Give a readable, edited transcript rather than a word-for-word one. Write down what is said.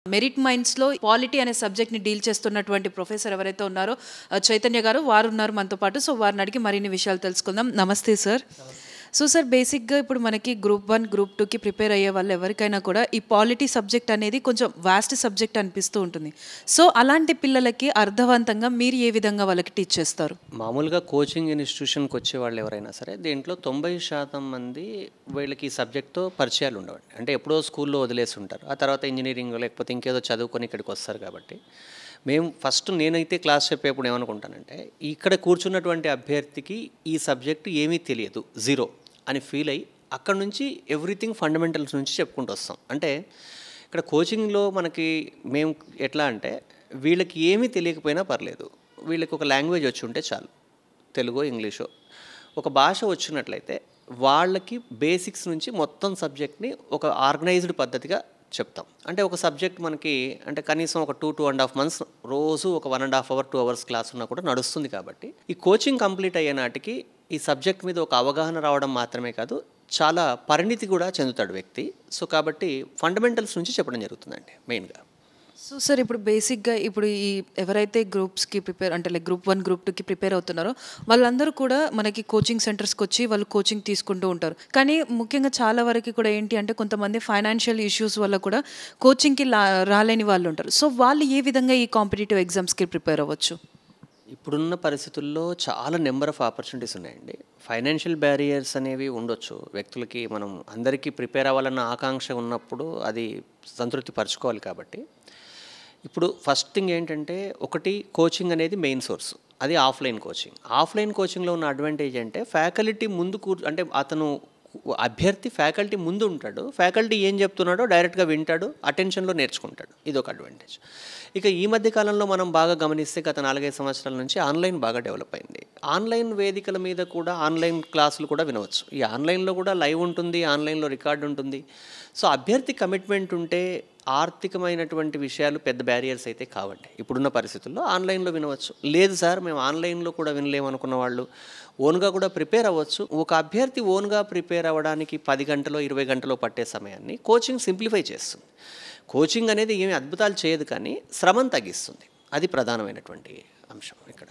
Merit మైండ్స్‌లో polity అనే సబ్జెక్ట్‌ని deal చేస్తున్నటువంటి ప్రొఫెసర్ ఎవరైతే ఉన్నారో చైతన్య గారు వారు ఉన్నారు మనతో పాటు. సో వారిని అడిగి మరిన్ని విషయాలు తెలుసుకుందాం. నమస్తే సార్. సో సార్ బేసిక్‌గా ఇప్పుడు మనకి గ్రూప్ 1, గ్రూప్ 2కి ప్రిపేర్ అయ్యే వాళ్ళు ఎవరికైనా కూడా ఈ పాలిటీ సబ్జెక్ట్ అనేది కొంచెం వాస్ట్ సబ్జెక్ట్ అనిపిస్తూ ఉంటుంది. సో అలాంటి పిల్లలకి అర్థవంతంగా మీరు ఏ విధంగా వాళ్ళకి టీచ్ చేస్తారు? మామూలుగా కోచింగ్ ఇన్స్టిట్యూషన్కి వచ్చే వాళ్ళు ఎవరైనా సరే దీంట్లో 90% మంది వీళ్ళకి ఈ సబ్జెక్ట్తో పరిచయాలు ఉండవండి. అంటే ఎప్పుడో స్కూల్లో వదిలేసి ఉంటారు. ఆ తర్వాత ఇంజనీరింగ్ లేకపోతే ఇంకేదో చదువుకొని ఇక్కడికి వస్తారు కాబట్టి మేము నేనైతే క్లాస్ చెప్పేప్పుడు ఏమనుకుంటానంటే ఇక్కడ కూర్చున్నటువంటి అభ్యర్థికి ఈ సబ్జెక్టు ఏమీ తెలియదు, జీరో అని ఫీల్ అయ్యి అక్కడ నుంచి ఎవ్రీథింగ్ ఫండమెంటల్స్ నుంచి చెప్పుకుంటూ వస్తాం. అంటే ఇక్కడ కోచింగ్లో మనకి మేము ఎట్లా అంటే వీళ్ళకి ఏమీ తెలియకపోయినా పర్లేదు, వీళ్ళకి ఒక లాంగ్వేజ్ వచ్చి ఉంటే చాలు, తెలుగో ఇంగ్లీషో ఒక భాష వచ్చినట్లయితే వాళ్ళకి బేసిక్స్ నుంచి మొత్తం సబ్జెక్ట్ని ఒక ఆర్గనైజ్డ్ పద్ధతిగా చెప్తాం. అంటే ఒక సబ్జెక్ట్ మనకి అంటే కనీసం ఒక 2.5 months రోజు ఒక 1.5 hour 2 hours క్లాస్ ఉన్నా కూడా నడుస్తుంది. కాబట్టి ఈ కోచింగ్ కంప్లీట్ అయ్యే నాటికి ఈ సబ్జెక్ట్ మీద ఒక అవగాహన రావడం మాత్రమే కాదు, చాలా పరిణితి కూడా చెందుతాడు వ్యక్తి. సో కాబట్టి ఫండమెంటల్స్ నుంచి చెప్పడం జరుగుతుందండి మెయిన్గా. సో సార్ ఇప్పుడు బేసిక్గా ఇప్పుడు ఈ ఎవరైతే గ్రూప్స్కి ప్రిపేర్ అంటే లైక్ గ్రూప్ 1, గ్రూప్ 2కి ప్రిపేర్ అవుతున్నారో వాళ్ళందరూ కూడా మనకి కోచింగ్ సెంటర్స్కి వచ్చి వాళ్ళు కోచింగ్ తీసుకుంటూ ఉంటారు. కానీ ముఖ్యంగా చాలా వరకు కూడా ఏంటి అంటే కొంతమంది ఫైనాన్షియల్ ఇష్యూస్ వల్ల కూడా కోచింగ్కి రాలేని వాళ్ళు ఉంటారు. సో వాళ్ళు ఏ విధంగా ఈ కాంపిటేటివ్ ఎగ్జామ్స్కి ప్రిపేర్ అవ్వచ్చు? ఇప్పుడున్న పరిస్థితుల్లో చాలా నెంబర్ ఆఫ్ ఆపర్చునిటీస్ ఉన్నాయండి. ఫైనాన్షియల్ బ్యారియర్స్ అనేవి ఉండొచ్చు వ్యక్తులకి. మనం అందరికీ ప్రిపేర్ అవ్వాలన్న ఆకాంక్ష ఉన్నప్పుడు అది సంతృప్తి పరచుకోవాలి. కాబట్టి ఇప్పుడు ఫస్ట్ థింగ్ ఏంటంటే ఒకటి కోచింగ్ అనేది మెయిన్ సోర్స్, అది ఆఫ్లైన్ కోచింగ్. ఆఫ్లైన్ కోచింగ్లో ఉన్న అడ్వాంటేజ్ అంటే ఫ్యాకల్టీ ముందు అంటే అతను అభ్యర్థి ఫ్యాకల్టీ ముందు ఉంటాడు, ఫ్యాకల్టీ ఏం చెప్తున్నాడో డైరెక్ట్గా వింటాడు, అటెన్షన్లో నేర్చుకుంటాడు. ఇది ఒక అడ్వాంటేజ్. ఇక ఈ మధ్య కాలంలో మనం బాగా గమనిస్తే గత 4-5 సంవత్సరాల నుంచి ఆన్లైన్ బాగా డెవలప్ అయింది. ఆన్లైన్ వేదికల మీద కూడా ఆన్లైన్ క్లాసులు కూడా వినవచ్చు. ఈ ఆన్లైన్లో కూడా లైవ్ ఉంటుంది, ఆన్లైన్లో రికార్డు ఉంటుంది. సో అభ్యర్థి కమిట్మెంట్ ఉంటే ఆర్థికమైనటువంటి విషయాలు పెద్ద బ్యారియర్స్ అయితే కావండి. ఇప్పుడున్న పరిస్థితుల్లో ఆన్లైన్లో వినవచ్చు. లేదు సార్ మేము ఆన్లైన్లో కూడా వినలేమనుకున్న వాళ్ళు ఓన్గా కూడా ప్రిపేర్ అవ్వచ్చు. ఒక అభ్యర్థి ఓన్గా ప్రిపేర్ అవ్వడానికి 10 గంటలో 20 గంటలో పట్టే సమయాన్ని కోచింగ్ సింప్లిఫై చేస్తుంది. కోచింగ్ అనేది ఏమి అద్భుతాలు చేయదు, కానీ శ్రమను తగ్గిస్తుంది. అది ప్రధానమైనటువంటి అంశం ఇక్కడ.